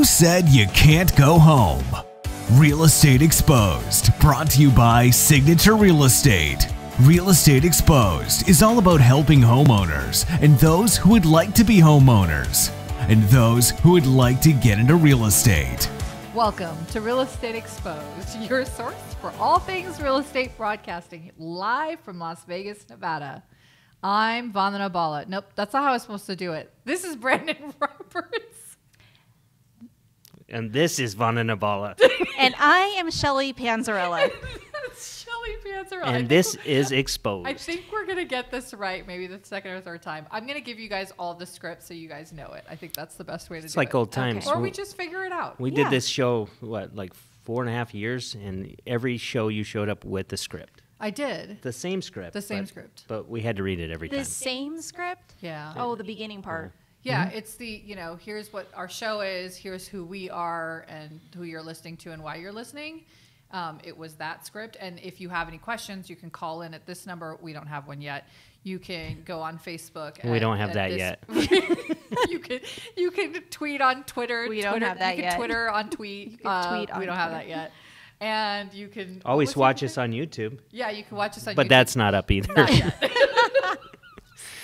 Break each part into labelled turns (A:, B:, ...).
A: said you can't go home? Real Estate Exposed, brought to you by Signature Real Estate. Real Estate Exposed is all about helping homeowners and those who would like to be homeowners and those who would like to get into real estate.
B: Welcome to Real Estate Exposed, your source for all things real estate broadcasting live from Las Vegas, Nevada. I'm Vandana Bala. Nope, that's not how I was supposed to do it. This is Brandon Roberts.
C: And this is Vandana Bala.
D: And I am Shelly Panzarella.
B: That's Shelly Panzarella.
C: And this is Exposed.
B: I think we're going to get this right maybe the second or third time. I'm going to give you guys all the scripts so you guys know it. I think that's the best way to do it.
C: It's like old times.
B: Or we just figure it out.
C: We did this show, like 4.5 years, and every show you showed up with the script.
B: I did.
C: The same script.
B: The same script.
C: But we had to read it every time.
D: The same script?
B: Yeah.
D: Oh, the beginning part.
B: Yeah, it's the, here's what our show is, here's who we are and who you're listening to and why you're listening. It was that script. And if you have any questions, you can call in at this number. We don't have one yet. You can go on Facebook.
C: We don't have that yet.
B: You can tweet on Twitter.
D: We don't have that
B: you
D: yet.
B: can Twitter on tweet.
D: You can tweet on
B: We don't have
D: Twitter.
B: that yet. And you can
C: Always watch us on YouTube.
B: Yeah, you can watch us on YouTube.
C: But that's not up either.
B: Not yet.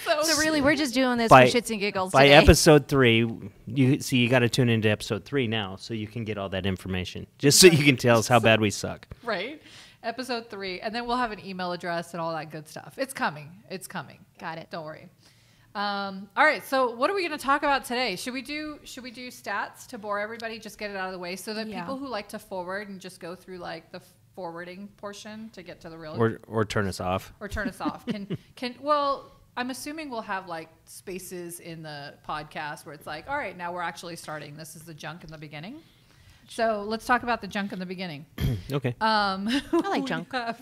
D: So really, we're just doing this
C: By-
D: for shits and giggles
C: By
D: today.
C: episode 3, you got to tune into episode 3 now so you can get all that information. Just so you can tell us how bad we suck.
B: Right. Episode 3. And then we'll have an email address and all that good stuff. It's coming. It's coming.
D: Got it.
B: Don't worry. All right. So what are we going to talk about today? Should we do stats to bore everybody? Just get it out of the way so that people who like to forward and just go through like the forwarding portion to get to the real
C: Or turn us off.
B: or turn us off. Well, I'm assuming we'll have like spaces in the podcast where it's like, all right, now we're actually starting. This is the junk in the beginning. So let's talk about the junk in the beginning.
C: Okay.
D: I like junk.
B: I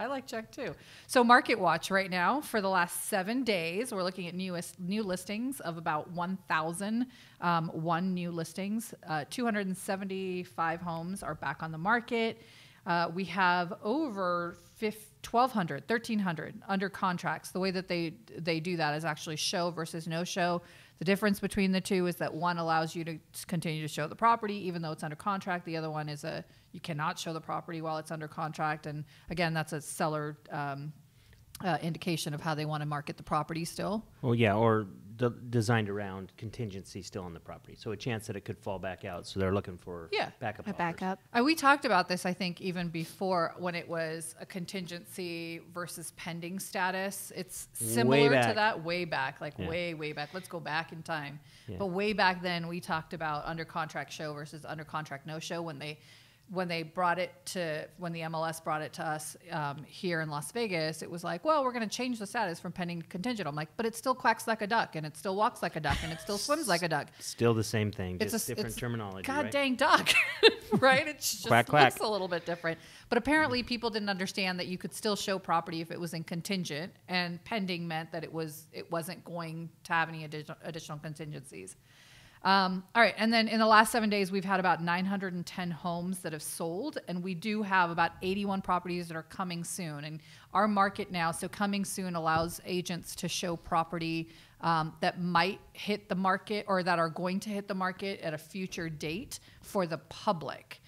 B: like junk too. So Market Watch right now for the last 7 days, we're looking at new listings of about 1,000. One new listings. 275 homes are back on the market. We have over 1,200, 1,300 under contracts. The way that they do that is actually show versus no show. The difference between the two is that one allows you to continue to show the property even though it's under contract. The other one is you cannot show the property while it's under contract. And again, that's a seller indication of how they want to market the property still.
C: Well, yeah, or designed around contingency still on the property. So a chance that it could fall back out. So they're looking for backup
D: A
C: offers.
D: backup.
B: We talked about this, I think, even before when it was a contingency versus pending status. It's similar to that way back, way back. Let's go back in time.
C: Yeah.
B: But way back then, we talked about under contract show versus under contract no show when the MLS brought it to us here in Las Vegas. It was like, well, we're going to change the status from pending to contingent. I'm like, but it still quacks like a duck, and it still walks like a duck, and it still swims like a duck.
C: Still the same thing,
B: It's
C: just different terminology,
B: God
C: right?
B: dang duck, right? It just
C: Quack, quack.
B: looks a little bit different. But apparently people didn't understand that you could still show property if it was in contingent, and pending meant that it wasn't going to have any additional contingencies. All right, and then in the last 7 days, we've had about 910 homes that have sold, and we do have about 81 properties that are coming soon. And our market now, so coming soon allows agents to show property that might hit the market or that are going to hit the market at a future date for the public.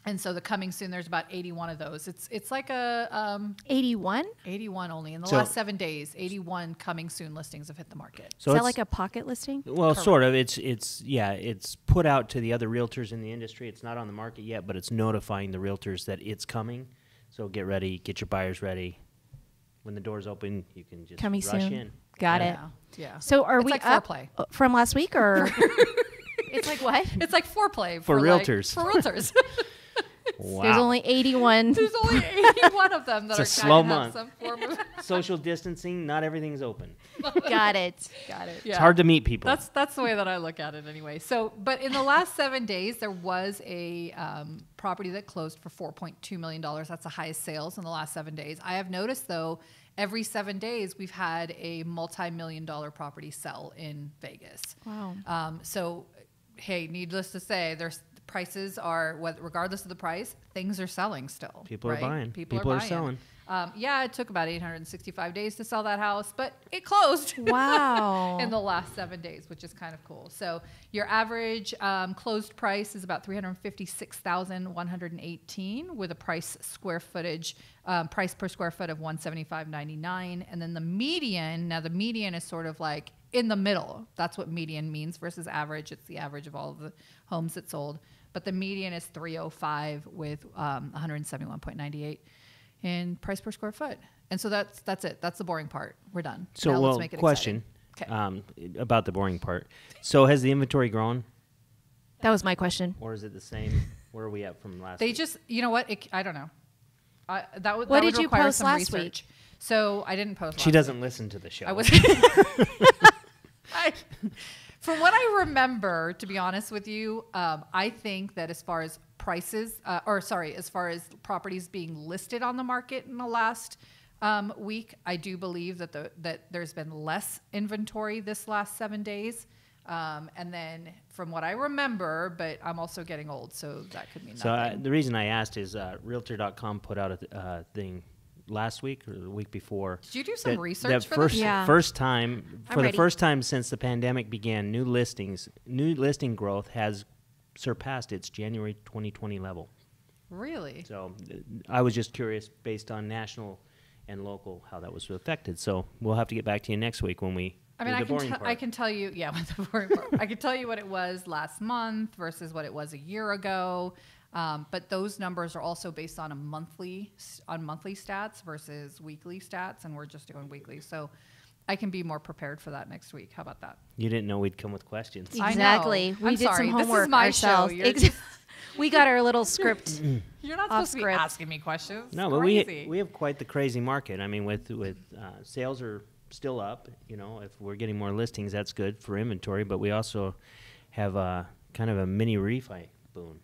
B: And so the coming soon, there's about 81 of those. It's like a
D: 81?
B: 81 only in the
C: So-
B: last 7 days. 81 coming soon listings have hit the market.
C: So
D: Is that
C: it's-
D: like a pocket listing?
C: Well, sort of. It's put out to the other realtors in the industry. It's not on the market yet, but it's notifying the realtors that it's coming. So get ready, get your buyers ready. When the doors open, you can just
D: Coming
C: rush
D: soon.
C: in.
D: Got it.
B: Yeah.
D: So are
B: It's
D: we
B: like
D: up
B: foreplay.
D: from last week or? It's like what?
B: It's like foreplay
C: For
B: like-
C: realtors.
B: for realtors.
C: Wow.
D: There's only 81.
B: There's only 81 of them that
C: It's
B: are
C: a slow
B: kind of have
C: month.
B: some form of.
C: Social distancing, not everything's open.
D: Got it.
B: Yeah.
C: It's hard to meet people.
B: That's the way that I look at it anyway. So, but in the last 7 days, there was a property that closed for $4.2 million. That's the highest sales in the last 7 days. I have noticed though, every 7 days we've had a multi-million-dollar property sell in Vegas.
D: Wow.
B: So, hey, needless to say, there's prices are regardless of the price, things are selling still.
C: People are
B: right?
C: buying.
B: People
C: People
B: are
C: are
B: buying.
C: selling.
B: Yeah, it took about 865 days to sell that house, but it closed.
D: Wow.
B: In the last 7 days, which is kind of cool. So your average closed price is about $356,118 with a price per square foot of $175.99. And then the median, now the median is sort of like in the middle. That's what median means versus average. It's the average of all of the homes that sold. But the median is 305 with 171.98 in price per square foot. And so that's it. That's the boring part. We're done.
C: So,
B: now
C: well,
B: let's make it
C: question
B: exciting.
C: about the boring part. So, has the inventory grown,
D: That was my question.
C: or is it the same? Where are we at from last
B: They
C: week?
B: just, you know what? I don't know. That would
D: What
B: that
D: did
B: would
D: you
B: require
D: post
B: some
D: last
B: research. So I didn't post.
C: She
B: last
C: doesn't
B: week.
C: listen to the show.
B: I was. From what I remember, to be honest with you, I think that as far as prices, as far as properties being listed on the market in the last week, I do believe that there's been less inventory this last 7 days. And then from what I remember, but I'm also getting old, so that could mean
C: So
B: nothing.
C: the reason I asked is Realtor.com put out a thing last week or the week before.
B: Did you do some
C: that
B: research for
C: first,
B: this?
D: Yeah.
C: first time
D: I'm
C: for the
D: ready.
C: first time since the pandemic began, new listing growth has surpassed its January 2020 level.
B: Really?
C: So I was just curious, based on national and local, how that was affected. So we'll have to get back to you next week when we.
B: I mean,
C: do the boring
B: I
C: part.
B: can tell you, yeah, with the boring part. I can tell you what it was last month versus what it was a year ago. But those numbers are also based on monthly stats versus weekly stats, and we're just doing weekly. So I can be more prepared for that next week. How about that?
C: You didn't know we'd come with questions.
B: I know.
D: Exactly. We
B: I'm
D: did
B: sorry.
D: some
B: This is
D: homework
B: my show.
D: ourselves.
B: You're
D: Ex- we got our little script.
B: You're not
D: Off
B: supposed to be
D: script.
B: asking me questions.
C: No, but we have quite the crazy market. I mean, with sales are still up. You know, if we're getting more listings, that's good for inventory. But we also have kind of a mini refi boom.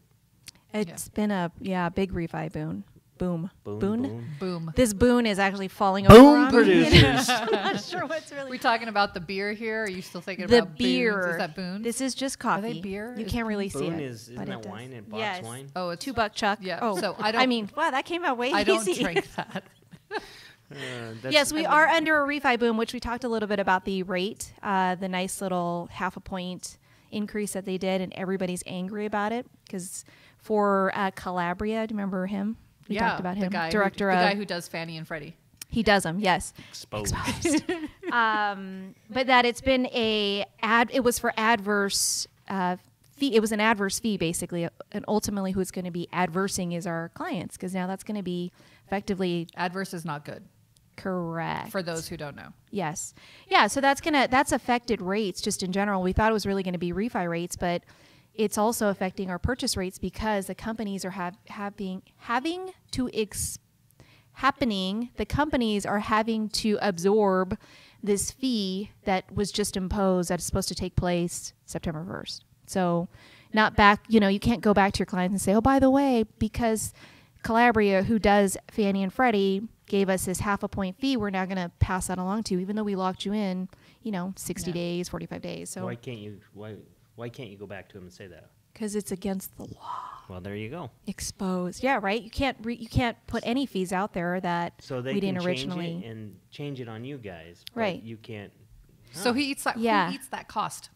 D: It's been a big refi boom. Boom.
B: Boom.
D: This boon is actually falling over
C: Boom
D: on me.
C: producers.
D: I'm not sure what's really
B: we talking about the beer here? Are you still thinking
D: the
B: about
D: beer.
B: Boons? Is that Boone?
D: This is just
B: Are they
D: coffee.
B: beer?
D: You
B: Is
D: can't really see
C: Boone
D: it.
C: isn't
D: but
C: that
D: it does.
C: wine and box
D: Yes.
C: wine?
B: Oh, it's
D: $2 Chuck.
B: Yeah,
D: Oh,
B: so I don't-
D: mean, wow, that came out way
B: I don't
D: easy.
B: drink that.
D: Yes, we are under a refi boom, which we talked a little bit about the rate, the nice little 0.5 point increase that they did, and everybody's angry about it because for Calabria, do you remember him? We talked about him.
B: The guy
D: Director
B: the
D: of
B: guy who does Fannie and Freddie.
D: he does them, yes.
C: Exposed.
D: But that it's been it was for adverse fee. It was an adverse fee basically, and ultimately who's going to be adversing is our clients because now that's going to be effectively
B: Adverse is not good
D: correct
B: for those who don't know.
D: Yes. Yeah, so that's affected rates just in general. We thought it was really going to be refi rates, but it's also affecting our purchase rates because the companies are the companies are having to absorb this fee that was just imposed that's supposed to take place September 1st. So not back, you can't go back to your clients and say, "Oh, by the way, because Calabria, who does Fannie and Freddie, gave us this 0.5 point fee, we're now going to pass that along to you, even though we locked you in, 60 days, 45 days." So
C: Why can't you go back to him and say that?
D: because it's against the law.
C: Well, there you go.
D: Exposed. Yeah, right. You can't put any fees out there that
C: So they
D: we
C: can
D: didn't originally.
C: change it and change it on you guys, but
D: Right.
C: you can't.
B: So he eats that.
D: Yeah.
B: Who eats that cost?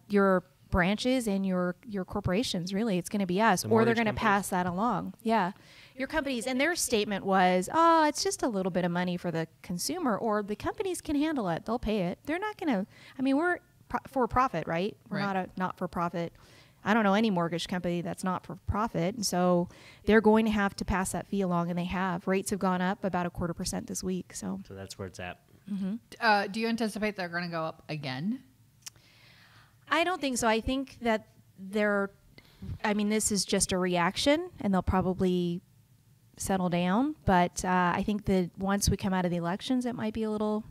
D: Your branches and your corporations, really, it's going to be us,
C: The
D: or they're
C: mortgage
D: going to
C: companies?
D: pass that along. Yeah, your companies, and their statement was, "Oh, it's just a little bit of money for the consumer, or the companies can handle it; they'll pay it. They're not going to. I mean, we're for profit, right? We're
B: Right.
D: not for profit. I don't know any mortgage company that's not for profit, and so they're going to have to pass that fee along, and they have. Rates have gone up about 0.25% this week, so."
C: So that's where it's at.
B: Do you anticipate they're going to go up again?
D: I don't think so. I think that this is just a reaction, and they'll probably settle down. But I think that once we come out of the elections, it might be a little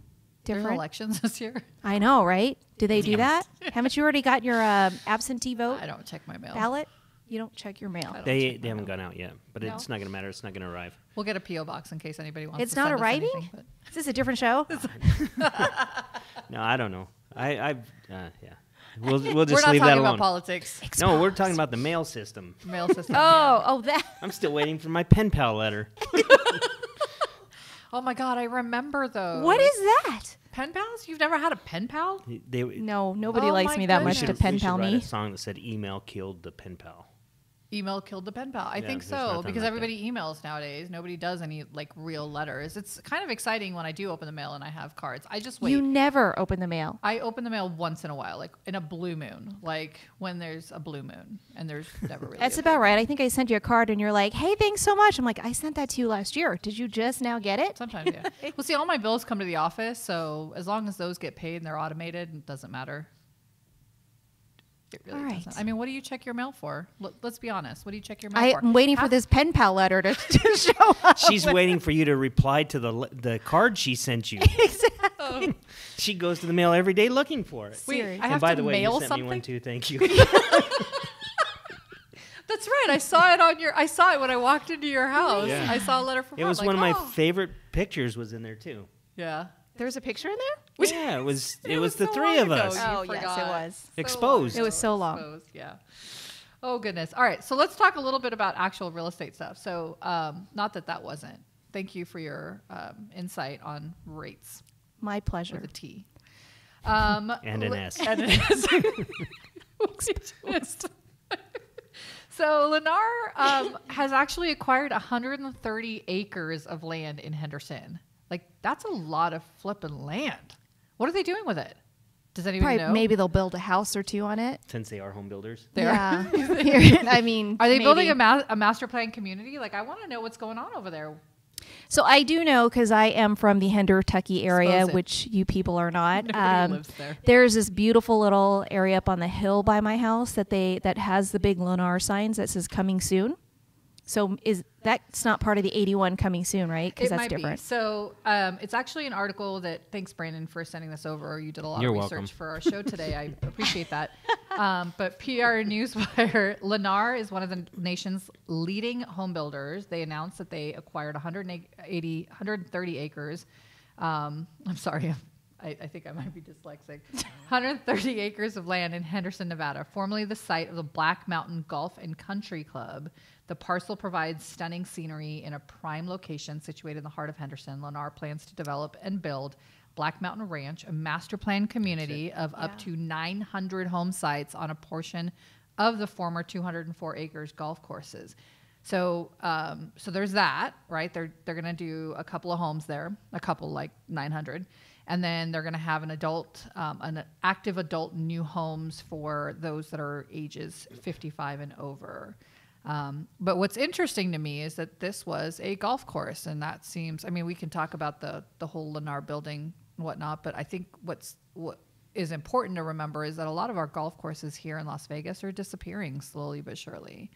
B: There's
D: different.
B: elections this year.
D: I know, right? Do they do that? Haven't you already got your absentee vote
B: I don't check my mail.
D: ballot? You don't check your mail.
B: I don't
C: They
B: check my
C: haven't
B: mail.
C: gone out yet, but
B: No?
C: it's not going to matter. It's not going to arrive.
B: We'll get a PO box in case anybody wants.
D: It's
B: to
D: not
B: send us
D: arriving?
B: anything, but-
D: Is this a different show?
C: No, I don't know. Yeah. We'll just
B: We're not
C: leave that
B: talking
C: alone.
B: about politics.
C: No, we're talking about the mail system.
B: Mail system.
D: Oh, that.
C: I'm still waiting for my pen pal letter.
B: Oh my God, I remember those.
D: What is that?
B: pen pals? You've never had a pen pal?
C: They,
D: No, nobody
B: Oh
D: likes
B: my
D: me that
C: we
D: much
C: should,
D: to
C: we
D: pen
C: should
D: pal
C: write
D: me.
C: a song that said "Email killed the pen pal."
B: Email killed the pen pal. I think
C: there's
B: so
C: nothing
B: because
C: like
B: everybody emails nowadays. Nobody does any like real letters. It's kind of exciting when I do open the mail and I have cards. I just wait.
D: You never open the mail.
B: I open the mail once in a while, like in a blue moon, like when there's a blue moon, and there's never really.
D: That's
B: a
D: about
B: blue
D: right. I think I sent you a card and you're like, hey, thanks so much. I'm like, I sent that to you last year. Did you just now get it?
B: Sometimes, yeah. Well, see, all my bills come to the office, so as long as those get paid and they're automated, it doesn't matter. It really
D: All right.
B: doesn't. I mean, what do you check your mail for? Let's be honest. What do you check your mail for?
D: I'm waiting for this pen pal letter to show up.
C: She's waiting for you to reply to the card she sent you.
D: Exactly.
C: She goes to the mail every day looking for it.
B: Wait,
D: Serious.
B: I have
C: And by
B: to
C: the way,
B: mail
C: you sent
B: something.
C: me one too. Thank you.
B: That's right. I saw it on your. I saw it when I walked into your house.
C: Yeah.
B: I saw a letter from.
C: It
B: her,
C: was
B: like,
C: one of my
B: oh.
C: favorite pictures. Was in there too.
B: Yeah.
D: There's a picture in there?
C: Yeah, it was. It was the
B: so
C: three
B: long
C: of
B: ago.
C: us.
B: You
D: Oh, yes, it
B: forgot.
D: was.
B: So
C: Exposed.
B: long
D: It was so
B: ago.
D: long.
B: Exposed, yeah. Oh goodness. All right. So let's talk a little bit about actual real estate stuff. So not that wasn't. Thank you for your insight on rates
D: My pleasure.
B: with a T.
C: And an S.
B: And an S. So Lennar has actually acquired 130 acres of land in Henderson. Like that's a lot of flipping land. What are they doing with it? Does anybody
D: Probably,
B: know?
D: maybe they'll build a house or two on it.
C: Since they are home builders.
B: They
D: Yeah. I mean,
B: Are they building
D: maybe.
B: a master plan community? Like I want to know what's going on over there.
D: So I do know because I am from the Hendertucky area,
B: Expose it.
D: which you people are not.
B: Nobody lives there.
D: There's this beautiful little area up on the hill by my house that has the big Lennar signs that says "coming soon." So that's not part of the 81 coming soon, right? Because
B: It
D: that's
B: might
D: different.
B: be. So it's actually an article that, thanks Brandon for sending this over. You did a lot
C: You're
B: of research
C: welcome.
B: for our show today. I appreciate that. But PR Newswire, Lennar is one of the nation's leading home builders. They announced that they acquired 130 acres. I'm sorry, I think I might be dyslexic. 130 acres of land in Henderson, Nevada, formerly the site of the Black Mountain Golf and Country Club. The parcel provides stunning scenery in a prime location situated in the heart of Henderson. Lennar plans to develop and build Black Mountain Ranch, a master plan community of up to 900 home sites on a portion of the former 204 acres golf courses. So, so there's that, right? They're going to do a couple of homes there, a couple like 900. And then they're going to have an active adult new homes for those that are ages 55 and over. But what's interesting to me is that this was a golf course, and that seems. I mean, we can talk about the whole Lennar building and whatnot, but I think what is important to remember is that a lot of our golf courses here in Las Vegas are disappearing slowly but surely,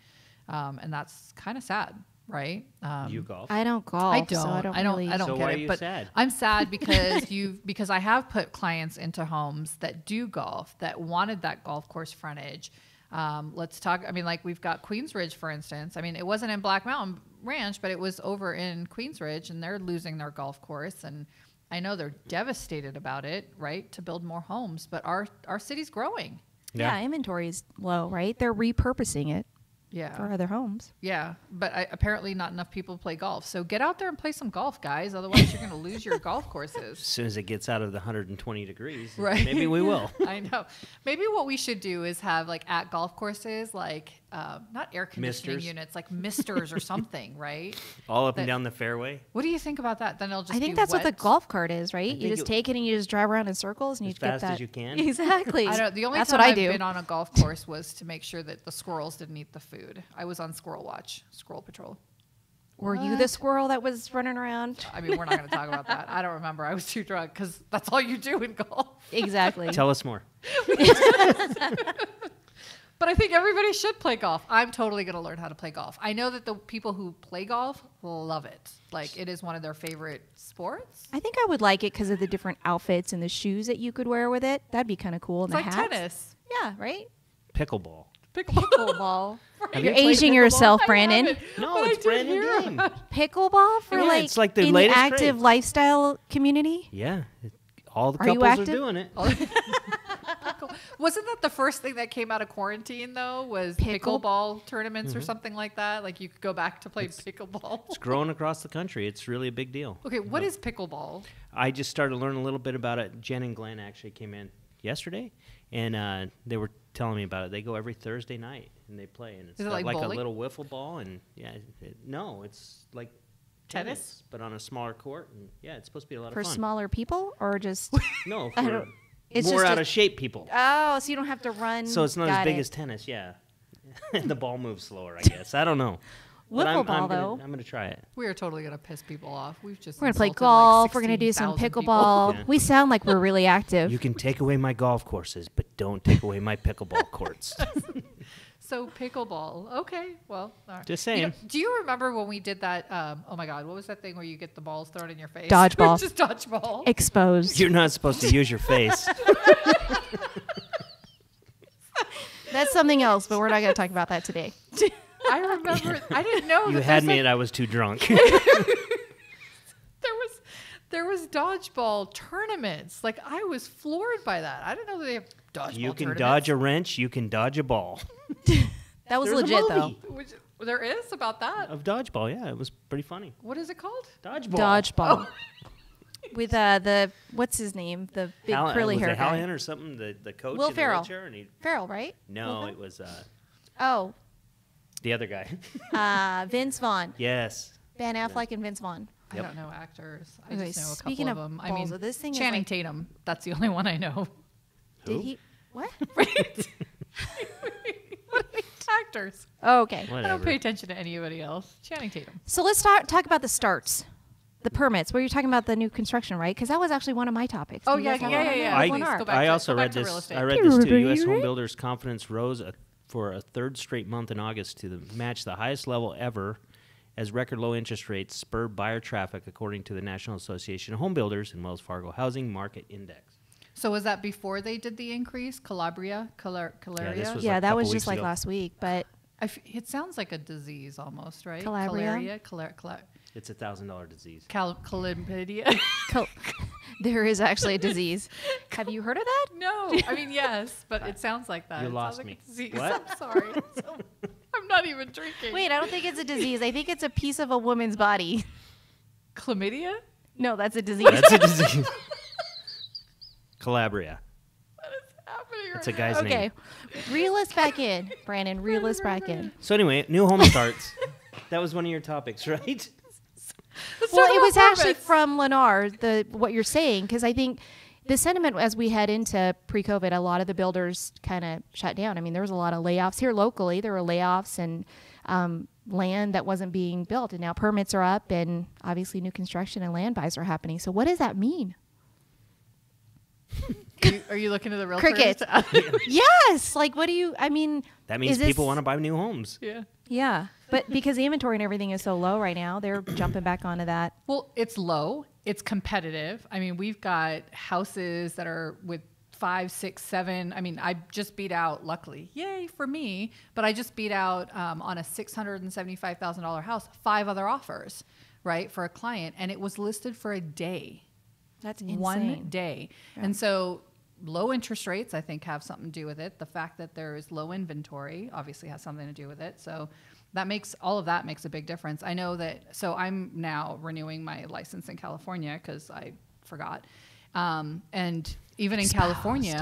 B: and that's kind of sad, right?
C: You golf.
D: I don't golf.
B: I don't.
D: So I don't really.
B: I don't
C: So
B: get
C: why
B: it.
C: are you
B: but
C: sad?
B: I'm sad because because I have put clients into homes that do golf that wanted that golf course frontage. Let's talk. I mean, like we've got Queensridge, for instance. I mean, it wasn't in Black Mountain Ranch, but it was over in Queensridge, and they're losing their golf course. And I know they're devastated about it, right? To build more homes, but our city's growing.
D: Yeah, inventory is low, right? They're repurposing it
B: Yeah.
D: for other homes.
B: Yeah, but apparently not enough people play golf. So get out there and play some golf, guys. Otherwise, you're going to lose your golf
C: As
B: courses.
C: soon as it gets out of the 120 degrees,
B: Right.
C: maybe we will.
B: I know. Maybe what we should do is have like at golf courses, like not air conditioning
C: Misters.
B: units, like misters or something, right?
C: All up
B: That-
C: and down the fairway.
B: What do you think about that? Then it'll just
D: I think
B: be
D: that's what the
B: wet.
D: golf cart is, right? You
C: think
D: just
C: it-
D: take it and you just drive around in circles and
C: As
D: you get
C: fast as
D: that.
C: you can?
D: Exactly.
B: I don't. The only
D: that's
B: time
D: what I
B: I've
D: do.
B: been on a golf course was to make sure that the squirrels didn't eat the food. I was on Squirrel Watch, Squirrel Patrol.
D: Were you the squirrel that was running around?
B: I mean, we're not going to talk about that. I don't remember. I was too drunk because that's all you do in golf.
D: Exactly.
C: Tell us more.
B: But I think everybody should play golf. I'm totally going to learn how to play golf. I know that the people who play golf love it. Like it is one of their favorite sports.
D: I think I would like it because of the different outfits and the shoes that you could wear with it. That'd be kind of cool. And
B: It's
D: the
B: like
D: hats.
B: tennis.
D: Yeah, right?
C: Pickleball.
D: Pickleball.
C: Have
D: You're
C: you played
D: aging
C: pickleball?
D: yourself,
B: I
D: Brandon.
B: haven't,
C: No,
B: but I
C: it's
B: did
C: brand
B: hear
C: new game.
B: about it.
D: Pickleball for
C: Yeah,
D: like,
C: it's like the
D: in
C: latest
D: the active
C: craze.
D: lifestyle community?
C: Yeah, all the
D: Are you
C: couples are
D: active?
C: doing it.
B: Wasn't that the first thing that came out of quarantine though? Was
D: Pickle-
B: pickleball tournaments or something like that? Like you could go back to play pickleball.
C: It's growing across the country. It's really a big deal.
B: Okay, what is pickleball?
C: I just started to learn a little bit about it. Jen and Glenn actually came in yesterday, and they were telling me about it. They go every Thursday night, and they play. And it's
B: Is it
C: got
B: like
C: a
B: bowling?
C: little wiffle ball, and no, it's like tennis, but on a smaller court. And yeah, it's supposed to be a lot
D: For
C: of fun.
D: smaller people or just
C: No,
D: I
C: for
D: don't- it's
C: more
D: just
C: out
D: a-
C: of shape people.
D: oh, so you don't have to run.
C: So it's not as
D: Got
C: big
D: it.
C: as tennis, yeah. The ball moves slower, I guess. I don't know. But
D: Wiffle ball,
C: I'm gonna,
D: though.
C: I'm gonna try it.
B: We are totally gonna piss people off. We've just
D: We're gonna play
B: insulted,
D: golf.
B: Like
D: We're gonna do some
B: 16,000 people.
D: pickleball.
C: Yeah.
D: We sound like we're really active.
C: You can take away my golf courses, but don't take away my pickleball courts.
B: So pickleball. Okay, well, all right.
C: Just
B: You know,
C: saying.
B: do you remember when we did that? Oh my God, what was that thing where you get the balls thrown in your face?
D: Dodgeball.
B: Just dodgeball.
D: Exposed.
C: You're not supposed to use your face.
D: That's something else, but we're not going to talk about that today.
B: I remember. I didn't know.
C: You
B: that
C: had
B: there's
C: me
B: a-
C: and I was too drunk.
B: There was dodgeball tournaments. Like I was floored by that. I didn't know that they have dodgeball.
C: You can
B: tournaments.
C: dodge a wrench, you can dodge a ball.
D: That was
C: There's a
D: legit, though.
C: movie
B: Which, there is about that.
C: of dodgeball, yeah. It was pretty funny.
B: What is it called?
C: Dodgeball.
D: Dodgeball. With the what's his name? The big curly
C: was
D: hair
C: it
D: guy.
C: Hallahan or something? The coach
D: Will
C: in
D: Ferrell.
C: the wheelchair? And he,
D: Farrell, right?
C: no, it was
D: Oh,
C: the other guy.
D: Vince Vaughn.
C: Yes.
D: Ben Affleck and Vince Vaughn.
B: I
C: Yep.
B: don't know actors. I
D: Okay,
B: just know a
D: speaking
B: couple
D: of
B: of them. I
D: balls,
B: mean,
D: this thing is
B: Channing
D: like-
B: Tatum. That's the only one I know.
D: Did
C: Who?
D: he? What?
B: Actors.
D: Oh, okay.
B: I don't
C: Whatever.
B: pay attention to anybody else. Channing Tatum.
D: So let's talk about the starts, the permits. Where you're talking about the new construction, right? Because that was actually one of my topics.
B: Oh,
D: Do you
B: yeah,
D: guys have
B: yeah,
D: one
B: yeah,
D: on
B: yeah.
D: there?
C: I,
D: One
B: Please
D: are.
B: go back
C: I
B: to-
C: also
B: go back
C: read
B: to
C: this.
B: real estate.
C: I read this too. U.S. home builders confidence rose for a third straight month in August to match the highest level ever, as record low interest rates spurred buyer traffic, according to the National Association of Home Builders and Wells Fargo Housing Market Index.
B: So was that before they did the increase? Calaria? Calaria?
C: this was
D: Yeah,
C: like a
D: that was
C: couple
D: just
C: weeks
D: like
C: ago.
D: last week, but
B: It sounds like a disease almost, right?
D: Calabria?
C: It's a $1,000 disease.
B: Chlamydia?
D: there is actually a disease. Have you heard of that?
B: No. I mean, yes, but it sounds like that.
C: You
B: It
C: lost
B: sounds like
C: me.
B: a disease.
C: What?
B: I'm sorry. I'm not even drinking.
D: Wait, I don't think it's a disease. I think it's a piece of a woman's body.
B: Chlamydia?
D: No, that's a disease.
C: That's a disease. Calabria.
B: What is happening
C: That's
B: right
C: a guy's
D: Okay,
C: name.
D: reel us back in, Brandon. Reel us back in.
C: So anyway, new home starts. That was one of your topics, right?
B: Let's
D: Well,
B: talk
D: it
B: about
D: was actually
B: permits.
D: from Lennar, what you're saying, because I think the sentiment as we head into pre-COVID, a lot of the builders kind of shut down. I mean, there was a lot of layoffs here locally. There were layoffs and land that wasn't being built, and now permits are up, and obviously new construction and land buys are happening. So what does that mean?
B: Are you looking at the realtors?
D: Crickets. Yes, like what do you? I mean,
C: That means
D: is this-
C: people want to buy new homes.
B: Yeah.
D: Yeah, but because the inventory and everything is so low right now, they're jumping back onto that.
B: Well, it's low. It's competitive. I mean, we've got houses that are with 5, 6, 7. I mean, I just beat out, luckily, yay for me, but I just beat out on a $675,000 house, 5 other offers, right, for a client. And it was listed for a day.
D: That's insane.
B: One day. And so low interest rates, I think, have something to do with it. The fact that there is low inventory obviously has something to do with it. So that makes all of that makes a big difference. I know that. So I'm now renewing my license in California because I forgot. And even in California,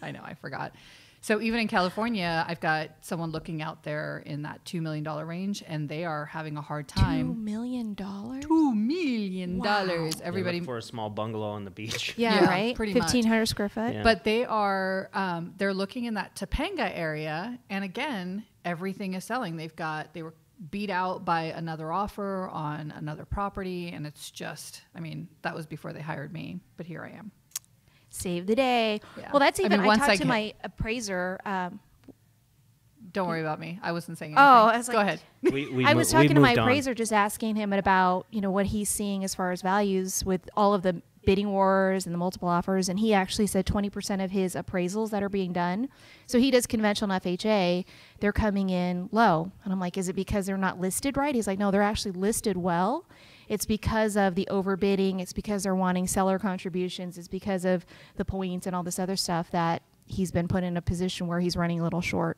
B: I know I forgot. So even in California, I've got someone looking out there in that $2 million range, and they are having a hard
D: $2
B: time.
D: million.
B: $2 million.
D: Wow.
B: Everybody
C: for a small bungalow on the beach.
D: Yeah,
B: Yeah,
D: right.
B: pretty much.
D: 1,500 square foot.
C: Yeah.
B: But they are they're looking in that Topanga area, and again, everything is selling. They were beat out by another offer on another property, and it's just, I mean, that was before they hired me, but here I am.
D: Save the day.
B: Yeah.
D: Well, that's
B: I
D: even.
B: mean,
D: I,
B: once
D: talked
B: I
D: to
B: get-
D: my appraiser.
B: Don't worry about me. I wasn't saying
D: Oh,
B: anything.
D: I was
B: Go
D: like-
B: ahead.
C: We
D: I was talking to my
C: moved on.
D: appraiser, just asking him about what he's seeing as far as values with all of the bidding wars and the multiple offers, and he actually said 20% of his appraisals that are being done. So he does conventional FHA. They're coming in low, and I'm like, is it because they're not listed right? He's like, no, they're actually listed well. it's because of the overbidding. It's because they're wanting seller contributions. It's because of the points and all this other stuff that he's been put in a position where he's running a little short.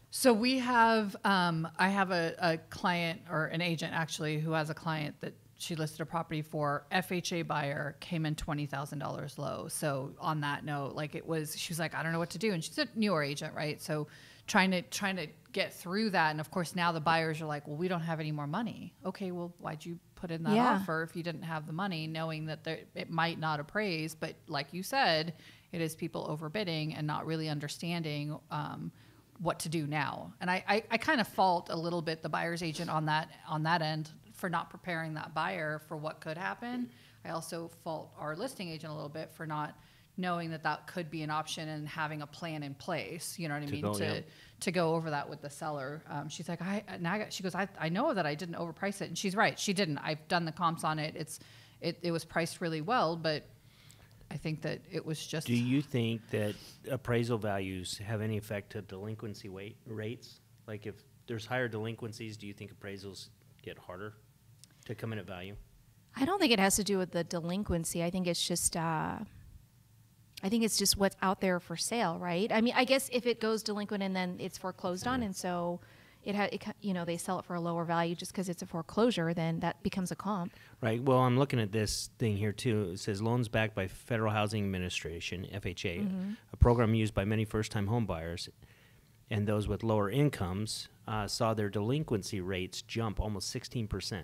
B: So we have, I have a client or an agent actually who has a client that she listed a property for. FHA buyer came in $20,000 low. So on that note, like she was like, I don't know what to do. And she's a newer agent, right? So trying to get through that. And of course now the buyers are like, well, we don't have any more money. Okay, well, why'd you put in that offer if you didn't have the money, knowing that it might not appraise? But like you said, it is people overbidding and not really understanding what to do now. And I kind of fault a little bit the buyer's agent on that end for not preparing that buyer for what could happen. I also fault our listing agent a little bit for not knowing that could be an option and having a plan in place. You know what I mean? To go over that with the seller. She's like, she goes, I know that I didn't overprice it, and she's right. She didn't. I've done the comps on it. It was priced really well, but I think that it was just.
C: Do you think that appraisal values have any effect to delinquency rates? Like if there's higher delinquencies, do you think appraisals get harder to come in at value?
D: I don't think it has to do with the delinquency. I think it's just what's out there for sale, right? I mean, I guess if it goes delinquent and then it's foreclosed on, and so they sell it for a lower value just because it's a foreclosure, then that becomes a comp.
C: Right. Well, I'm looking at this thing here too. It says loans backed by Federal Housing Administration, FHA, a program used by many first-time home buyers, and those with lower incomes saw their delinquency rates jump almost 16%,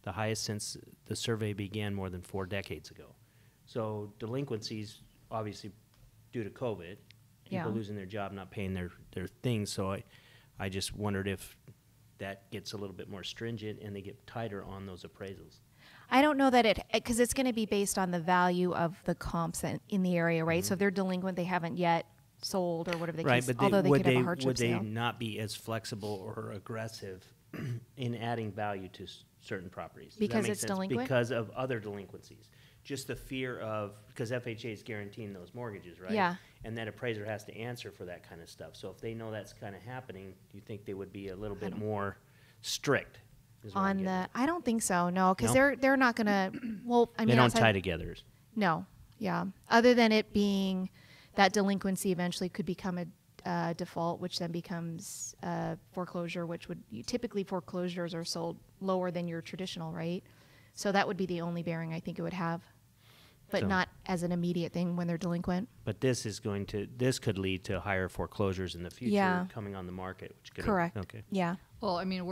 C: the highest since the survey began more than 4 decades ago. So delinquencies, obviously, due to COVID, people losing their job, not paying their things. So I just wondered if that gets a little bit more stringent and they get tighter on those appraisals.
D: I don't know that because it's going to be based on the value of the comps in the area, right? So if they're delinquent, they haven't yet sold or whatever the case, although they could have a hardship sale.
C: Would they not be as flexible or aggressive in adding value to certain properties?
D: Because it's delinquent?
C: Because of other delinquencies. Just the fear of, because FHA is guaranteeing those mortgages, right?
D: Yeah.
C: And that appraiser has to answer for that kind of stuff. So if they know that's kind of happening, do you think they would be a little bit more strict?
D: On that, I don't think so. No, because
C: No?
D: they're not going to. Well, I mean,
C: they don't tie together.
D: No, yeah. Other than it being that delinquency eventually could become a default, which then becomes foreclosure, which would typically foreclosures are sold lower than your traditional, right? So that would be the only bearing I think it would have, but not as an immediate thing when they're delinquent.
C: But this could lead to higher foreclosures in the future coming on the market. Which could
D: Correct.
C: Okay.
D: Yeah.
B: Well, I mean,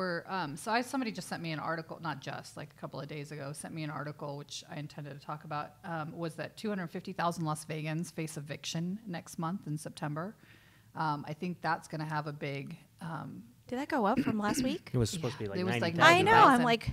B: somebody just sent me an article, not just, like a couple of days ago, sent me an article, which I intended to talk about, was that 250,000 Las Vegans face eviction next month in September. I think that's going to have a big...
D: Did that go up from last week?
C: It was supposed to be like
B: it was
C: 90,000.
B: like
D: I know. I'm like...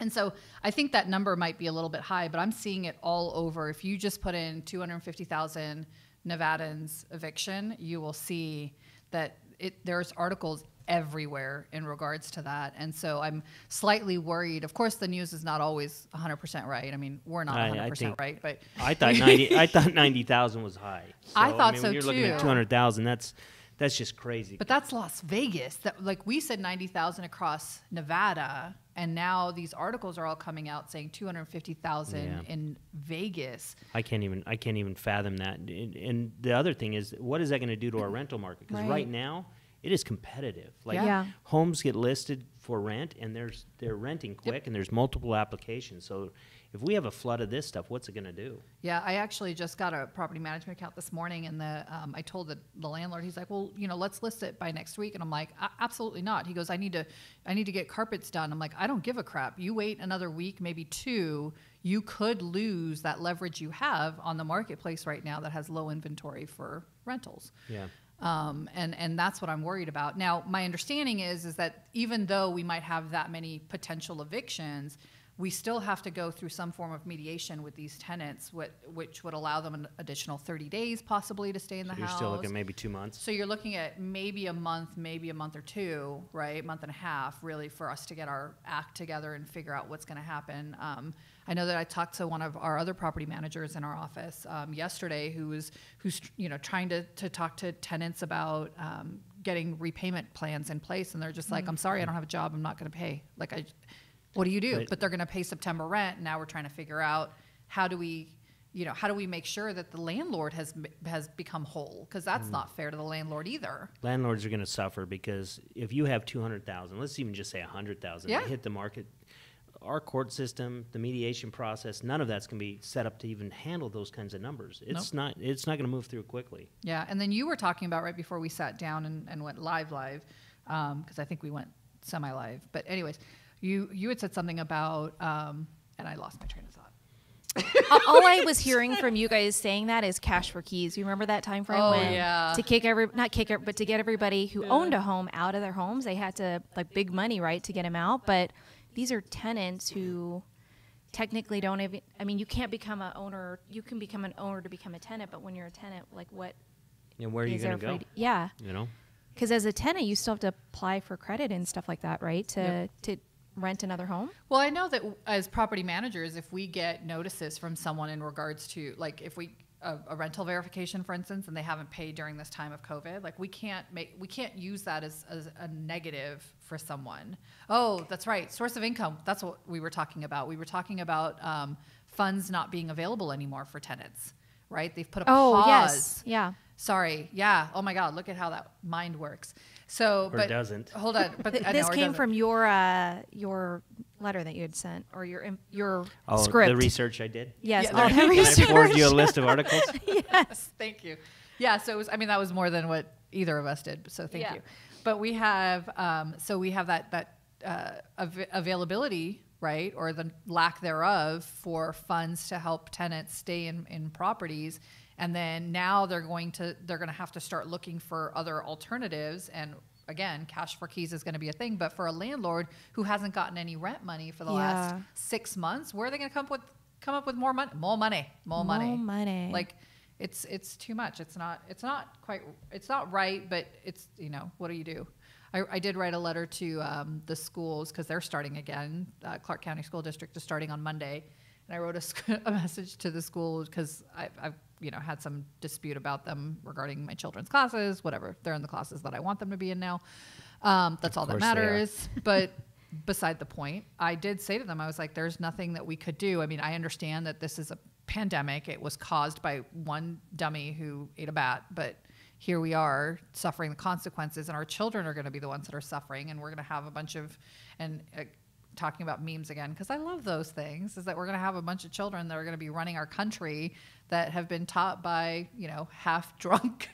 B: And so I think that number might be a little bit high, but I'm seeing it all over. If you just put in 250,000 Nevadans eviction, you will see that there's articles everywhere in regards to that. And so I'm slightly worried. Of course, the news is not always 100% right. I mean, we're not 100% right, but
C: I thought 90,000 was high. So,
B: I thought
C: when
B: so
C: you're looking at
B: too.
C: 200,000, that's just crazy.
B: But that's Las Vegas. Like we said 90,000 across Nevada, and now these articles are all coming out saying 250,000 in Vegas.
C: I can't even fathom that. And the other thing is, what is that going to do to our rental market? Because right now, it is competitive. Like homes get listed for rent, and they're renting quick, and there's multiple applications. So if we have a flood of this stuff, what's it going to do? Yeah,
B: I actually just got a property management account this morning, and I told the landlord, he's like, well, let's list it by next week. And I'm like, absolutely not. He goes, I need to get carpets done. I'm like, I don't give a crap. You wait another week, maybe 2. You could lose that leverage you have on the marketplace right now that has low inventory for rentals.
C: Yeah.
B: And that's what I'm worried about. Now, my understanding is that even though we might have that many potential evictions, we still have to go through some form of mediation with these tenants, which would allow them an additional 30 days possibly to stay in the house.
C: You're still looking at maybe 2 months?
B: So you're looking at maybe a month or 2, right? Month and a half, really, for us to get our act together and figure out what's going to happen. I know that I talked to one of our other property managers in our office yesterday who's trying to talk to tenants about getting repayment plans in place, and they're just like, I'm sorry, I don't have a job, I'm not going to pay. What do you do?
C: Right.
B: But they're going to pay September rent. And now we're trying to figure out how do we make sure that the landlord has become whole? Because that's not fair to the landlord either.
C: Landlords are going to suffer because if you have 200,000, let's even just say 100,000,
B: Yeah.
C: they hit the market. Our court system, the mediation process, none of that's going to be set up to even handle those kinds of numbers. It's not going to move through quickly.
B: Yeah, and then you were talking about right before we sat down and went live, because I think we went semi-live. But anyways, you had said something about, and I lost my train of thought.
D: All I was hearing from you guys saying that is cash for keys. You remember that time frame
B: Oh,
D: when
B: yeah.
D: to but to get everybody who owned a home out of their homes, they had to like big money, right, to get them out. But these are tenants who technically don't even. I mean, you can't become an owner. You can become an owner to become a tenant, but when you're a tenant, like what?
C: And where are you
D: is
C: going
D: there
C: to go?
D: Yeah,
C: You know?
D: because as a tenant, you still have to apply for credit and stuff like that, right? To rent another home.
B: Well, I know that as property managers, if we get notices from someone in regards to, like, if we a rental verification, for instance, and they haven't paid during this time of COVID, like we can't use that as a negative for someone. Oh, that's right, source of income. That's what we were talking about. We were talking about funds not being available anymore for tenants, right? They've put a pause.
D: Yes, yeah.
B: Sorry, yeah. Oh my God, look at how that mind works. So,
C: Or
B: but
C: doesn't.
B: hold on. But I
D: This
B: know, or
D: came
B: doesn't.
D: from your letter that you had sent, or your
C: Oh,
D: script.
C: the research I did?
D: Yes,
B: Yeah,
D: all
B: there-
D: the
C: Can I
D: research.
C: forward you a list of articles?
B: Yes, thank you. Yeah, so it was, I mean, that was more than what either of us did. So thank
D: Yeah.
B: you. But we have, that availability, right, or the lack thereof for funds to help tenants stay in properties. And then now they're going to have to start looking for other alternatives. And again, cash for keys is going to be a thing. But for a landlord who hasn't gotten any rent money for the last
D: Yeah.
B: 6 months, where are they going to come up with more money? More money. Like it's too much. It's not right, but it's, what do you do? I did write a letter to the schools because they're starting again. Clark County School District is starting on Monday. And I wrote a message to the school because I've had some dispute about them regarding my children's classes, whatever. They're in the classes that I want them to be in now. That's all that
C: course they are.
B: matters. But beside the point, I did say to them, I was like, there's nothing that we could do. I mean, I understand that this is a pandemic. It was caused by one dummy who ate a bat, but here we are suffering the consequences, and our children are going to be the ones that are suffering, and we're going to have a bunch of, talking about memes again, because I love those things, is that we're going to have a bunch of children that are going to be running our country that have been taught by, half drunk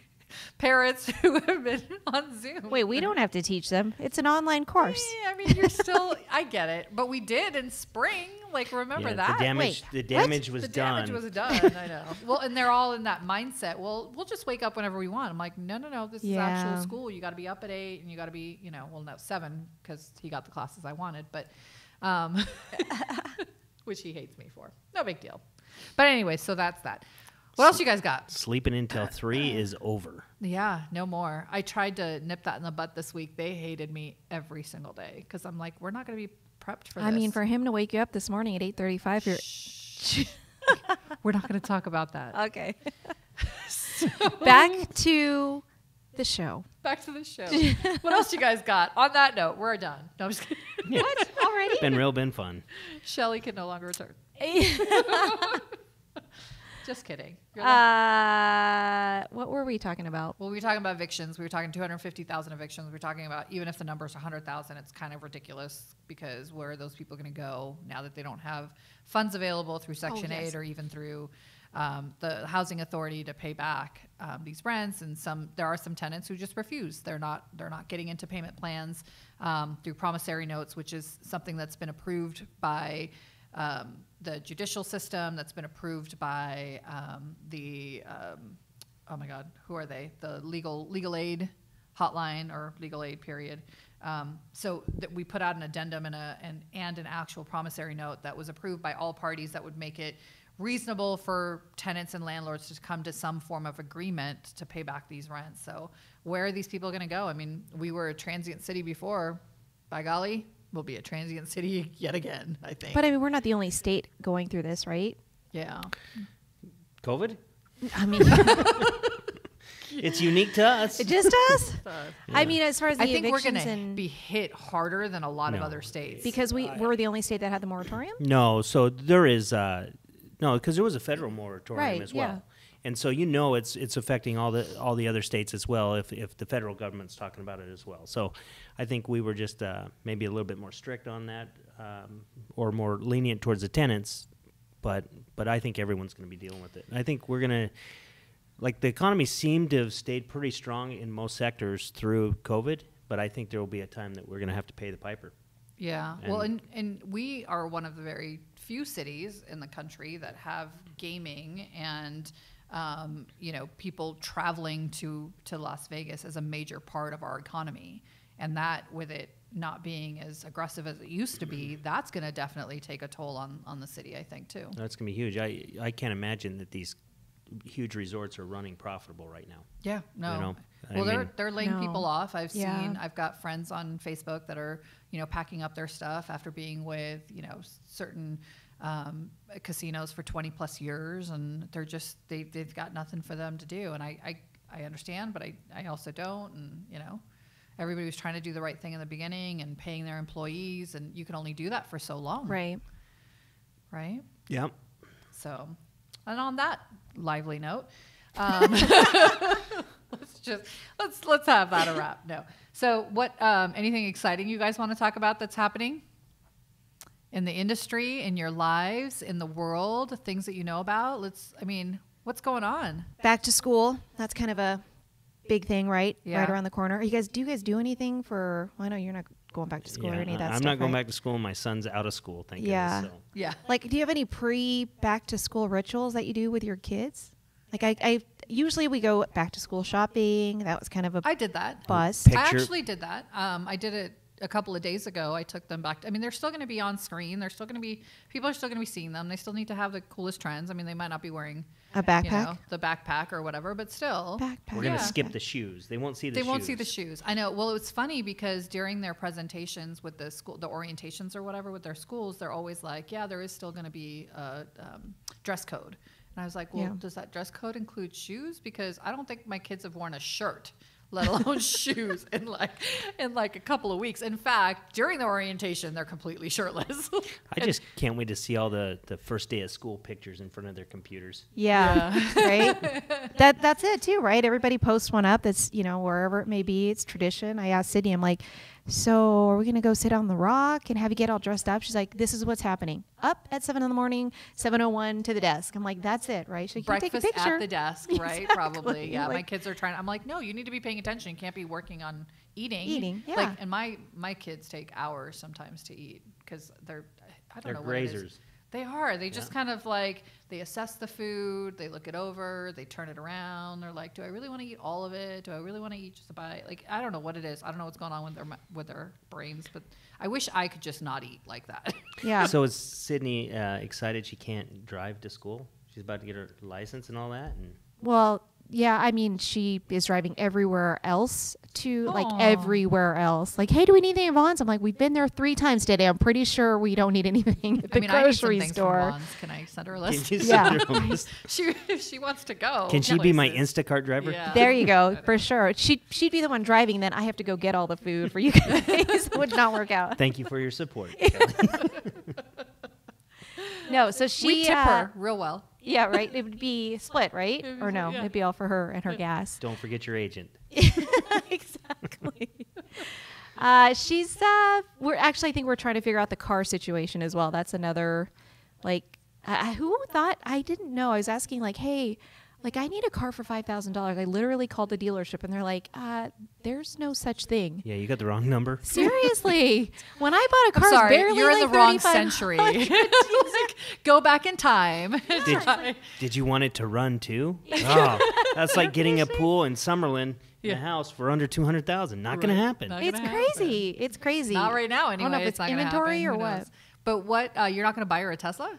B: parents who have been on Zoom.
D: Wait, we don't have to teach them. It's an online course.
B: I mean, you're still, I get it, but we did in spring. Like, remember
C: Yeah,
B: that?
C: The damage,
D: Wait,
C: the damage was
B: The
C: done.
B: damage was done. I know. Well, and they're all in that mindset. Well, we'll just wake up whenever we want. I'm like, no. This is actual
D: Yeah.
B: school. You got to be up at 8, and you got to be, 7 because he got the classes I wanted, but, which he hates me for. No big deal. But anyway, so that's that. What else you guys got?
C: Sleeping until 3 is over.
B: Yeah, no more. I tried to nip that in the butt this week. They hated me every single day because I'm like, we're not going to be prepped for this.
D: I mean, for him to wake you up this morning at 8:35, you're
B: we're not going to talk about that.
D: okay. Back to the show.
B: Back to the show. What else you guys got? On that note, we're done. No, I'm just kidding.
D: What already?
C: Been fun.
B: Shelly can no longer return. Just kidding.
D: What were we talking about?
B: Well, we were talking about evictions. We were talking 250,000 evictions. We were talking about even if the number is 100,000, it's kind of ridiculous because where are those people going to go now that they don't have funds available through Section 8 or even through the housing authority to pay back these rents? And there are some tenants who just refuse. They're not getting into payment plans through promissory notes, which is something that's been approved by the judicial system, that's been approved by oh my God, who are they? The legal aid hotline or legal aid period. So that we put out an addendum and an actual promissory note that was approved by all parties that would make it reasonable for tenants and landlords to come to some form of agreement to pay back these rents. So where are these people going to go? I mean, we were a transient city before. By golly, we'll be a transient city yet again, I think.
D: But I mean, we're not the only state going through this, right?
B: Yeah.
C: COVID?
D: I mean,
C: It's unique to us.
D: Just us. I mean, as far as the
B: I think we're
D: evictions
B: going to
D: and
B: be hit harder than a lot of
C: No.
B: other states.
D: because we're the only state that had the moratorium.
C: No, so there is no, because there was a federal moratorium
D: Right,
C: as well,
D: yeah.
C: and so it's affecting all the other states as well. If the federal government's talking about it as well, so I think we were just maybe a little bit more strict on that, or more lenient towards the tenants, but I think everyone's going to be dealing with it. I think we're going to. Like, the economy seemed to have stayed pretty strong in most sectors through COVID, but I think there will be a time that we're going to have to pay the piper.
B: Yeah. Well, and we are one of the very few cities in the country that have gaming and, people traveling to Las Vegas as a major part of our economy. And that, with it not being as aggressive as it used to be, that's going to definitely take a toll on the city, I think, too.
C: That's going to be huge. I can't imagine that these huge resorts are running profitable right now.
B: Yeah, no.
C: You know,
B: Well,
C: I mean-
B: they're laying
D: No.
B: people off.
D: Yeah.
B: I've got friends on Facebook that are, packing up their stuff after being with, certain casinos for 20 plus years, and they've got nothing for them to do. And I understand, but I also don't. And, everybody was trying to do the right thing in the beginning and paying their employees, and you can only do that for so long.
D: Right.
B: Right?
C: Yep.
B: So, and on that lively note, let's have that a wrap. No. So, what anything exciting you guys want to talk about that's happening in the industry, in your lives, in the world, things that you know about? What's going on?
D: Back to school. That's kind of a big thing, right?
B: Yeah.
D: Right around the corner. Do you guys do anything for? Well, I know you're not going back to school or any of that
C: I'm
D: stuff.
C: not going
D: right?
C: back to school. My son's out of school, thank
D: Yeah.
C: goodness. So.
B: Yeah.
D: Like, do you have any pre-back to school rituals that you do with your kids? Like, I usually we go back to school shopping. That was kind of a
B: I did that.
D: bust.
C: Pick-
B: I
C: Picture-
B: actually did that. I did it a couple of days ago. I took them back. They're still going to be on screen. People are still going to be seeing them. They still need to have the coolest trends. They might not be wearing
D: A backpack.
B: the backpack or whatever, but still.
D: Backpack.
C: We're going to
B: Yeah.
C: skip the shoes. They won't see the shoes.
B: They won't see the shoes. I know. Well, it was funny because during their presentations with the school, the orientations or whatever with their schools, they're always like, yeah, there is still going to be a dress code. And I was like, well,
D: Yeah.
B: does that dress code include shoes? Because I don't think my kids have worn a shirt, let alone shoes in like a couple of weeks. In fact, during the orientation, they're completely shirtless.
C: I just can't wait to see all the first day of school pictures in front of their computers.
D: Yeah. Right. That's it too, right? Everybody posts one up. That's wherever it may be. It's tradition. I asked Sydney. I'm like, so are we gonna go sit on the rock and have you get all dressed up? She's like, this is what's happening. Up at 7 a.m, 7:01 to the desk. I'm like, that's it, right? She's like, you take
B: Breakfast
D: a picture
B: at the desk, right?
D: Exactly.
B: Probably. Yeah. My
D: Like-
B: kids are trying. I'm like, no, you need to be paying attention. You can't be working on eating.
D: Eating, yeah.
B: Like, and my kids take hours sometimes to eat because I don't
C: They're
B: know what it is.
C: grazers.
B: They are. They just kind of they assess the food, they look it over, they turn it around. They're like, do I really want to eat all of it? Do I really want to eat just a bite? Like, I don't know what it is. I don't know what's going on with their brains, but I wish I could just not eat like that.
D: Yeah.
C: So is Sydney excited she can't drive to school? She's about to get her license and all that? And
D: Well, yeah, she is driving everywhere else
B: Aw.
D: everywhere else. Like, hey, do we need anything at Vaughn's? I'm like, we've been there 3 times today. I'm pretty sure we don't need anything at the
B: I need some
D: grocery
B: things
D: store.
B: from Vons. Can I send her a list?
C: can you
D: Yeah.
C: send her a list?
B: If she wants to go.
C: Can she be my
B: places.
C: Instacart driver?
B: Yeah.
D: There you go, for sure. She'd be the one driving, then I have to go get all the food for you guys. It would not work out.
C: Thank you for your support.
D: No, so she
B: We tip her real well.
D: Yeah, right. It would be split, right?
B: It
D: Or
B: would-
D: no,
B: yeah.
D: it'd be all for her and her gas.
C: Don't forget your agent.
D: Exactly. We're actually, I think we're trying to figure out the car situation as well. That's another, who thought? I didn't know. I was asking, hey, I need a car for $5,000. I literally called the dealership and they're like, there's no such thing.
C: Yeah, you got the wrong number.
D: Seriously, when I bought a
B: I'm
D: car,
B: sorry,
D: barely
B: you're in the wrong
D: 3,500.
B: century. Go back in time.
C: Did you want it to run too? Oh, that's like getting a pool in Summerlin in
B: Yeah.
C: a house for under $200,000. Not going to happen.
B: Not
D: It's
B: gonna
D: crazy. It's crazy.
B: Not right now,
D: I
B: anyway.
D: don't know if
B: It's
D: it's
B: not gonna
D: inventory
B: happen.
D: or
B: Who
D: what.
B: knows? But what? You're not going to buy her a Tesla?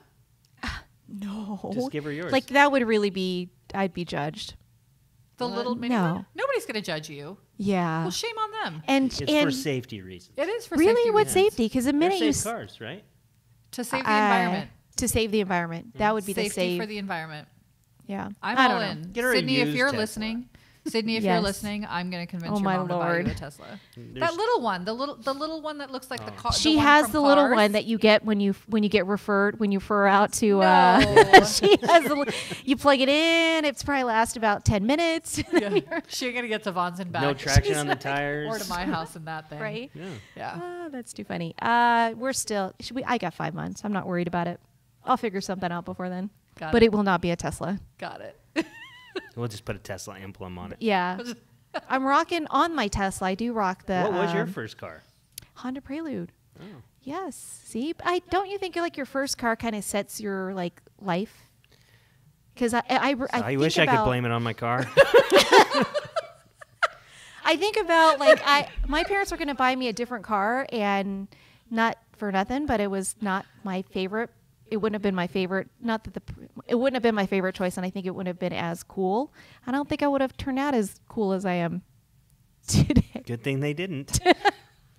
D: No.
C: Just give her yours.
D: That would really be, I'd be judged.
B: The little mini
D: no.
B: one? Nobody's going to judge you.
D: Yeah.
B: Well, shame on them.
D: and
C: It's for
D: and
C: safety reasons.
B: It is for
D: really,
B: safety
D: what
B: reasons.
D: safety? Because the
C: They're
D: minute you
C: safe cars, right?
B: To save the environment.
D: to save the environment, that would be
B: Safety
D: the save.
B: for the environment.
D: Yeah,
B: I'm
D: I
B: all
D: don't know.
B: in.
C: Get her a
B: Sydney, if
C: used
B: you're
C: Tesla.
B: listening, Sydney, if you're
D: Yes.
B: listening, I'm going to convince
D: Oh,
B: your
D: my
B: mom to buy
D: Lord.
B: you a Tesla. That
C: There's-
B: little one, the little one that looks like the car.
D: She
B: one
D: has
B: from
D: the little
B: Cars.
D: one that you get when you get referred when you refer out to.
B: No.
D: She has you plug it in. It's probably last about 10 minutes.
B: Yeah. She going to get to Vaughn's and back.
C: No traction
D: She's
C: on the
D: like-
C: tires.
B: Or to my house in that thing.
D: Right?
C: Yeah.
B: Yeah.
D: Oh, that's too funny. We're still. I got 5 months. I'm not worried about it. I'll figure something out before then.
B: Got
D: But
B: it.
D: it will not be a Tesla.
B: Got it.
C: We'll just put a Tesla emblem on it.
D: Yeah. I'm rocking on my Tesla. I do rock the.
C: What was your first car?
D: Honda Prelude.
C: Oh.
D: Yes. See, don't you think like your first car kind of sets your like life? Because I
C: I wish I could blame it on my car.
D: I think about like my parents were going to buy me a different car, and not for nothing, but it was not my favorite. It wouldn't have been my favorite. Not that it wouldn't have been my favorite choice, and I think it wouldn't have been as cool. I don't think I would have turned out as cool as I am today.
C: Good thing they didn't.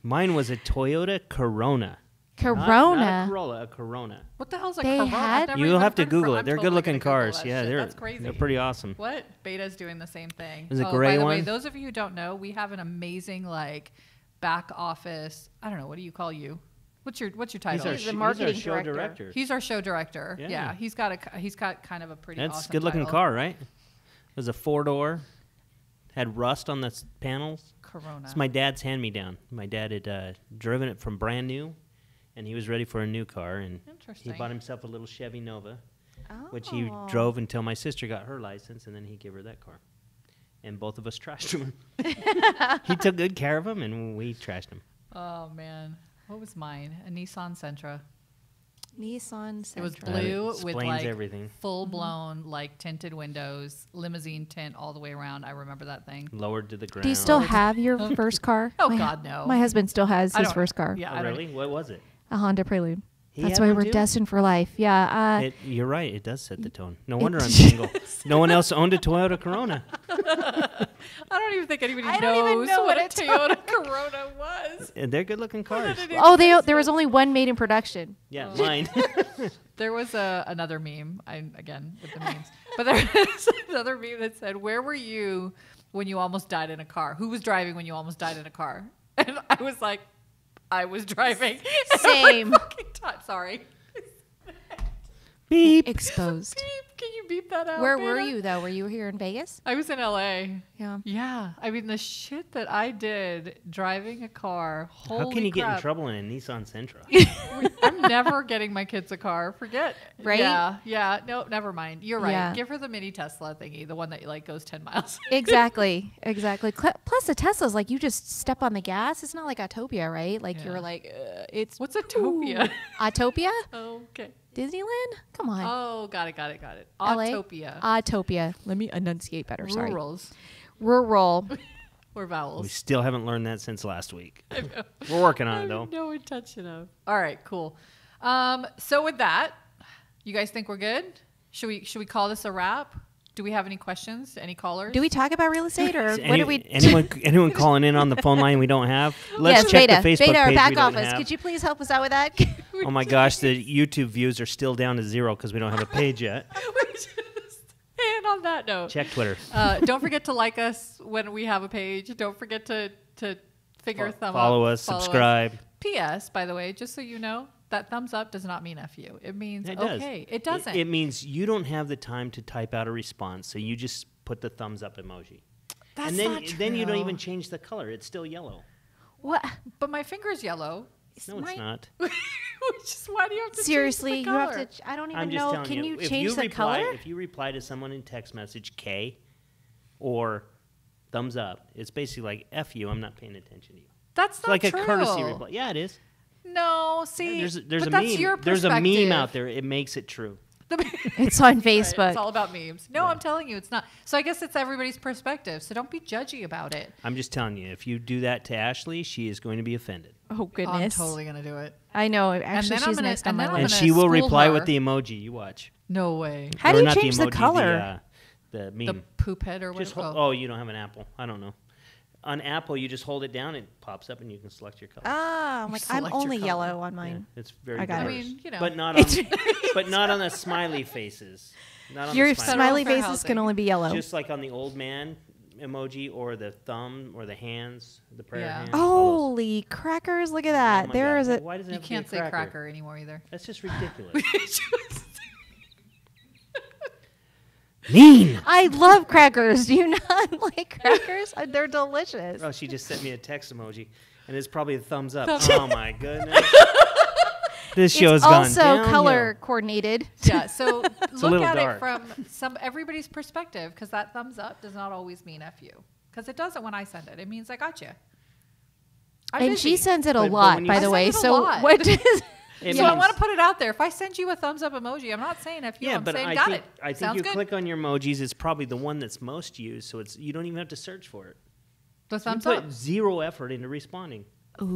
C: Mine was a Toyota Corona.
D: Corona.
C: Not a Corolla, a Corona.
B: What the hell's a
D: They
B: Corona?
D: had-
B: I've never
C: You'll
B: even
C: have to
B: heard of
C: Google
B: Cor-
C: it.
B: I'm
C: They're
B: totally
C: good-looking
B: gonna Google
C: cars.
B: that
C: Yeah,
B: shit.
C: they're
B: That's crazy.
C: they're pretty awesome.
B: What? Beta's doing the same thing.
C: Is it
B: By
C: gray
B: the way,
C: one?
B: those of you who don't know, we have an amazing like back office. I don't know. What do you call you? What's your title?
D: He's the marketing
C: show
D: director.
B: He's our show director.
C: Yeah.
B: Yeah, he's got kind of a pretty.
C: That's
B: awesome
C: a good-looking
B: title.
C: car, right? It was a 4-door. Had rust on the panels.
B: Corona.
C: It's my dad's hand-me-down. My dad had driven it from brand new, and he was ready for a new car, and he
B: Interesting.
C: bought himself a little Chevy Nova,
D: Oh.
C: which he drove until my sister got her license, and then he gave her that car. And both of us trashed him. He took good care of him, and we trashed him.
B: Oh man, what was mine? A Nissan Sentra.
D: Nissan Sentra.
B: It was
C: That
B: blue with
C: explains
B: like
C: everything.
B: full blown like tinted windows, limousine tint all the way around. I remember that thing.
C: Lowered to the ground.
D: Do you still have your first car?
B: Oh,
D: My-
B: God, no.
D: My husband still has
B: I
D: his
B: don't-
D: first car.
B: Yeah,
C: Oh,
B: I don't-
C: really? What was it?
D: A Honda Prelude.
C: He
D: That's
C: had
D: why
C: one
D: we're
C: too?
D: destined for life. Yeah.
C: You're right. It does set the tone. No wonder I'm single. No one else owned a Toyota Corona.
B: I don't even think anybody
D: I don't even
B: knows
D: know
B: what
D: what
B: a
D: it's
B: Toyota Corona was.
C: And they're good-looking cars.
D: There was only one made in production.
C: Yeah, mine.
B: There was another meme. Again with the memes, but there was another meme that said, "Where were you when you almost died in a car? Who was driving when you almost died in a car?" And I was like, "I was driving."
D: Same.
B: Fucking time. Sorry.
C: Beep.
D: Exposed.
B: Beep. Can you beep that out?
D: Where were
B: Beta?
D: you though? Were you here in Vegas?
B: I was in LA.
D: Yeah.
B: Yeah, I mean the shit that I did driving a car. Holy
C: How can you get in
B: crap.
C: trouble in a Nissan Sentra?
B: I'm never getting my kids a car. Forget.
D: Right?
B: Yeah. No, never mind. You're right.
D: Yeah.
B: Give her the mini Tesla thingy, the one that like goes 10 miles.
D: Exactly. Plus, the Tesla's like you just step on the gas. It's not like Autopia, right? Like
B: Yeah.
D: you're like, it's
B: What's Autopia?
D: Autopia?
B: Okay.
D: Disneyland? Come on.
B: Oh, got it.
D: LA?
B: Autopia.
D: Autopia. Let me enunciate better. Sorry.
B: Rurals
D: Rural.
B: or
C: We
B: vowels.
C: still haven't learned that since last week. We're working on it, though.
B: No intention of. All right, cool. So with that, you guys think we're good? Should we call this a wrap? Do we have any questions? Any callers?
D: Do we talk about real estate or what do we?
C: Anyone calling in on the phone line we don't have? Let's
D: Yes,
C: check
D: Beta.
C: the Facebook
D: Beta, our
C: page
D: back
C: we don't
D: office.
C: have.
D: Could you please help us out with that?
C: Oh my gosh, the YouTube views are still down to 0 because we don't have a page yet.
B: And on that note,
C: Check Twitter.
B: don't forget to like us when we have a page. Don't forget to finger thumb up.
C: Follow us, subscribe.
B: P.S. By the way, just so you know, that thumbs up does not mean F you. It means
C: It does.
B: okay. It doesn't.
C: It means you don't have the time to type out a response, so you just put the thumbs up emoji.
B: That's
C: and then,
B: not true.
C: then you don't even change the color. It's still yellow.
D: What?
B: But my finger's yellow.
C: No, it's not.
B: Which is why do you have to
D: Seriously,
B: change
D: you
B: the
D: have
B: color?
D: to. I don't
C: I'm
D: even
C: just
D: know.
C: telling
D: Can you
C: if
D: change the
C: reply,
D: color?
C: If you reply to someone in text message K or thumbs up, it's basically like F you, I'm not paying attention to you.
B: That's
C: It's
B: not
C: like
B: true.
C: a courtesy reply. Yeah, it is.
B: No, see,
C: There's
B: but
C: a
B: that's
C: meme.
B: your
C: There's a
B: perspective.
C: meme out there. It makes it true.
D: It's on
B: Right,
D: Facebook.
B: it's all about memes. No, I'm telling you, it's not. So I guess it's everybody's perspective. So don't be judgy about it.
C: I'm just telling you, if you do that to Ashley, she is going to be offended.
D: Oh goodness.
B: I'm totally gonna do it.
D: I know.
B: then
D: Actually,
B: I'm
D: she's
B: gonna-
D: next on
B: and
D: my
B: then I'm
C: And
D: list.
B: gonna
C: she will
B: school
C: reply
B: her.
C: with the emoji. You watch.
B: No way.
D: How do
C: Or
D: you
C: not
D: change the
C: emoji,
D: color?
C: The meme.
B: The poop head or
C: Just
B: whatever.
C: oh, you don't have an Apple. I don't know. On Apple, you just hold it down, it pops up, and you can select your color.
D: Ah, I'm like I'm
B: Select your
D: only
B: color.
D: yellow on
C: Yeah,
D: mine.
C: it's very
D: I got it.
C: diverse.
B: I mean, you know.
C: but not on, but not on the smiley faces. Not on
D: Your
C: the
D: smiley
B: Fair
D: faces
B: housing.
D: can only be yellow.
C: Just like on the old man, emoji or the thumb or the hands, the prayer
B: Yeah.
C: hands. all those.
D: Holy crackers! Look at
C: Oh
D: that.
C: my
D: There
C: God.
D: is a
C: Why does it
B: You
C: have to be a
B: can't say cracker anymore either.
C: That's just ridiculous. Mean.
D: I love crackers. Do you not like crackers? They're delicious.
C: Oh, she just sent me a text emoji, and it's probably a thumbs up.
B: Thumbs
C: Oh my goodness. This show's
D: It's
C: gone
D: also
C: downhill.
D: color coordinated.
B: Yeah, so look
C: little
B: at
C: dark.
B: it from everybody's perspective, because that thumbs up does not always mean F you. Because it doesn't when I send it. It means I got you.
D: And she sends it a
C: But
D: lot,
C: when you
D: by
C: I
D: the
B: send
D: way.
B: it a
D: So
B: lot.
D: what is
C: It
B: So I
C: means-
B: want to put it out there. If I send you a thumbs up emoji, I'm not saying F you.
C: Yeah,
B: I'm
C: but
B: saying
C: I
B: got
C: think
B: it.
C: I think
B: Sounds
C: you
B: good.
C: click on your emojis. It's probably the one that's most used, so it's you don't even have to search for it.
B: The
C: You
B: thumbs
C: put
B: up.
C: zero effort into responding.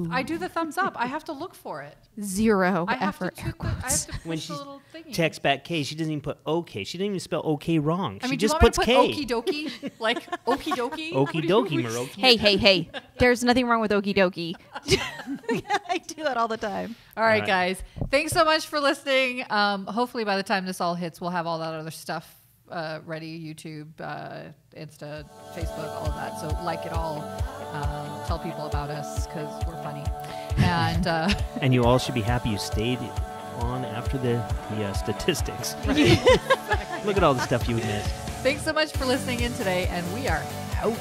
B: I do the thumbs up. I have to look for it.
D: zero
B: I have
D: effort?
B: to
D: Air
B: toot the, I have
D: quotes.
B: to push
C: When
B: the
C: she
B: little thingy.
C: text back K, she doesn't even put OK. She didn't even spell OK wrong.
B: I mean,
C: she
B: do you
C: just
B: want me
C: puts
B: to put
C: K.
B: okie dokie? Like okie dokie?
C: Okie dokie, Maroki.
D: Hey. There's nothing wrong with okie dokie. I do that all the time.
B: All right,
C: right.
B: guys. Thanks so much for listening. Hopefully, by the time this all hits, we'll have all that other stuff ready. YouTube, Insta, Facebook, all of that. So like it all. Tell people about us because we're funny. And
C: And you all should be happy you stayed on after the statistics. Look at all the stuff you missed.
B: thanks so much for listening in today. And we are out.